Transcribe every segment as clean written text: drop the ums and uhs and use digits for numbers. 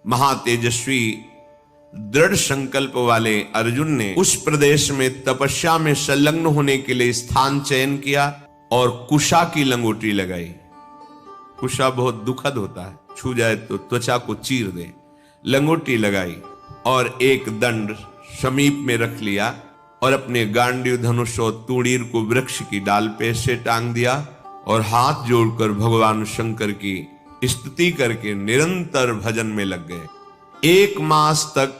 महातेजस्वी दृढ़ संकल्प वाले अर्जुन ने उस प्रदेश में तपस्या में संलग्न होने के लिए स्थान चयन किया और कुशा की लंगोटी लगाई। कुशा बहुत दुखद होता है, छू जाए तो त्वचा को चीर दे। लंगोटी लगाई और एक दंड समीप में रख लिया और अपने गांडीव धनुष और तूणीर को वृक्ष की डाल पे से टांग दिया और हाथ जोड़कर भगवान शंकर की स्तुति करके निरंतर भजन में लग गए। 1 मास तक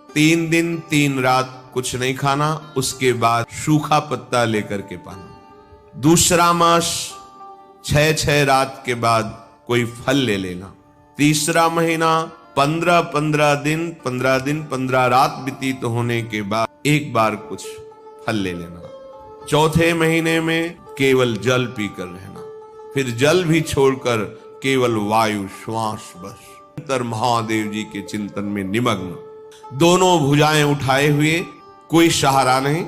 3 दिन 3 रात कुछ नहीं खाना, उसके बाद सूखा पत्ता लेकर के पाना। दूसरा मास 6 रात के बाद कोई फल ले लेना। तीसरा महीना 15 दिन 15 रात व्यतीत होने के बाद एक बार कुछ फल ले लेना। चौथे महीने में केवल जल पीकर रहना, फिर जल भी छोड़कर केवल वायु श्वास बस। अंतर महादेव जी के चिंतन में निमग्न, दोनों भुजाएं उठाए हुए, कोई सहारा नहीं,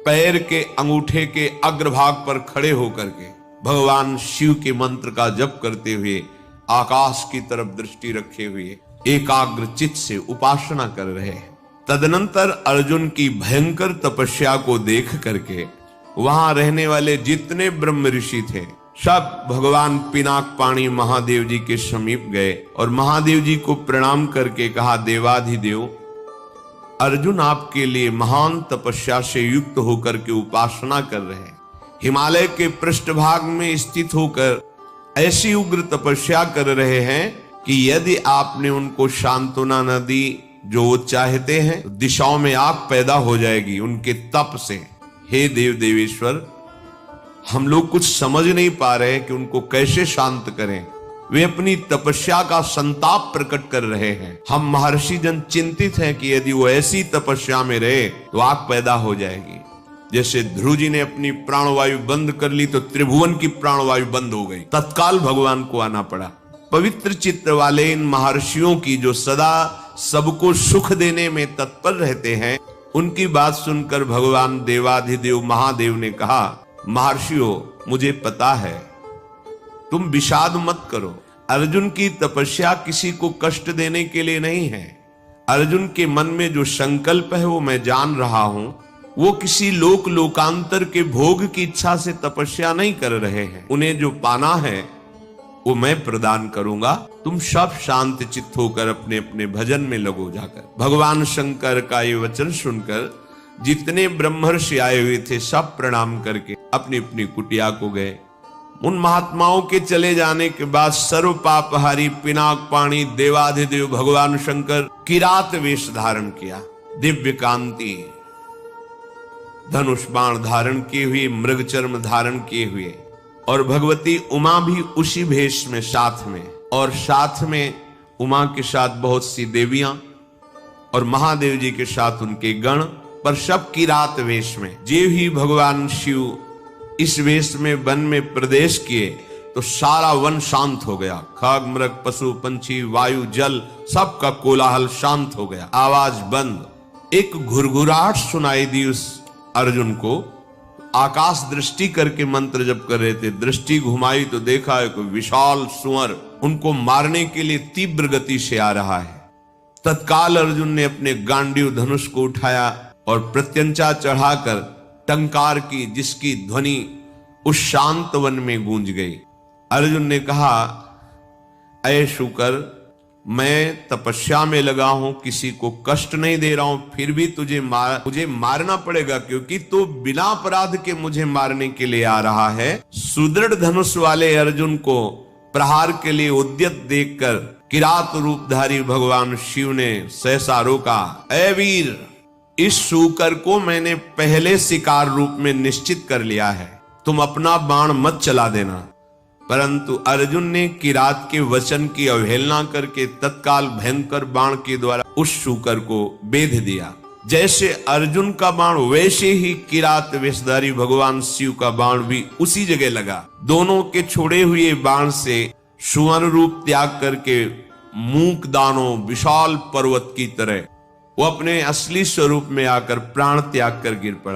पैर के अंगूठे के अग्रभाग पर खड़े होकर के भगवान शिव के मंत्र का जप करते हुए आकाश की तरफ दृष्टि रखे हुए एकाग्र चित्त से उपासना कर रहे हैं। तदनंतर अर्जुन की भयंकर तपस्या को देख करके वहां रहने वाले जितने ब्रह्म ऋषि थे सब भगवान पिनाकपाणी महादेव जी के समीप गए और महादेव जी को प्रणाम करके कहा, देवाधिदेव, अर्जुन आपके लिए महान तपस्या से युक्त होकर के उपासना कर रहे हैं। हिमालय के पृष्ठभाग में स्थित होकर ऐसी उग्र तपस्या कर रहे हैं कि यदि आपने उनको सांत्वना न दी जो वो चाहते हैं तो दिशाओं में आग पैदा हो जाएगी उनके तप से। हे देव देवेश्वर, हम लोग कुछ समझ नहीं पा रहे कि उनको कैसे शांत करें। वे अपनी तपस्या का संताप प्रकट कर रहे हैं। हम महर्षि जन चिंतित हैं कि यदि वो ऐसी तपस्या में रहे तो आग पैदा हो जाएगी। जैसे ध्रुव जी ने अपनी प्राणवायु बंद कर ली तो त्रिभुवन की प्राणवायु बंद हो गई, तत्काल भगवान को आना पड़ा। पवित्र चित्त वाले इन महर्षियों की जो सदा सबको सुख देने में तत्पर रहते हैं, उनकी बात सुनकर भगवान देवाधिदेव महादेव ने कहा, महर्षियों, मुझे पता है, तुम विषाद मत करो। अर्जुन की तपस्या किसी को कष्ट देने के लिए नहीं है। अर्जुन के मन में जो संकल्प है वो मैं जान रहा हूं। वो किसी लोकांतर के भोग की इच्छा से तपस्या नहीं कर रहे हैं। उन्हें जो पाना है वो मैं प्रदान करूंगा। तुम सब शांत चित्त होकर अपने अपने भजन में लगो जाकर। भगवान शंकर का ये वचन सुनकर जितने ब्रह्मर्षि आए हुए थे सब प्रणाम करके अपनी अपनी कुटिया को गए। उन महात्माओं के चले जाने के बाद सर्व पापहारी पिनाकपाणी देवाधिदेव भगवान शंकर किरात वेश धारण किया, दिव्य कांति, धनुष बाण धारण किए हुए, मृगचर्म धारण किए हुए, और भगवती उमा भी उसी भेष में साथ में, और साथ में उमा के साथ बहुत सी देवियां और महादेव जी के साथ उनके गण, पर सब किरात वेश में। जे ही भगवान शिव इस वेश में वन में प्रवेश किए तो सारा वन शांत हो गया। खग मृग पशु पंछी वायु जल सबका कोलाहल शांत हो गया, आवाज बंद। एक घुरघुराहट सुनाई दी उस अर्जुन को। आकाश दृष्टि करके मंत्र जप कर रहे थे। दृष्टि घुमाई तो देखा है कोई विशाल सुअर उनको मारने के लिए तीव्र गति से आ रहा है। तत्काल अर्जुन ने अपने गांडीव धनुष को उठाया और प्रत्यंचा चढ़ाकर टंकार की, जिसकी ध्वनि उस शांत वन में गूंज गई। अर्जुन ने कहा, ऐ शुकर, मैं तपस्या में लगा हूं, किसी को कष्ट नहीं दे रहा हूं, फिर भी मुझे मारना पड़ेगा, क्योंकि तो बिना अपराध के मुझे मारने के लिए आ रहा है। सुदृढ़ धनुष वाले अर्जुन को प्रहार के लिए उद्यत देखकर किरात रूपधारी भगवान शिव ने सहसा रोका। ऐ वीर, इस शूकर को मैंने पहले शिकार रूप में निश्चित कर लिया है, तुम अपना बाण मत चला देना। परंतु अर्जुन ने किरात के वचन की अवहेलना करके तत्काल भयंकर बाण के द्वारा उस शूकर को बेध दिया। जैसे अर्जुन का बाण वैसे ही किरात वेशधारी भगवान शिव का बाण भी उसी जगह लगा। दोनों के छोड़े हुए बाण से सुवर्ण रूप त्याग करके मूक दानों विशाल पर्वत की तरह वो अपने असली स्वरूप में आकर प्राण त्याग कर गिर पड़ा।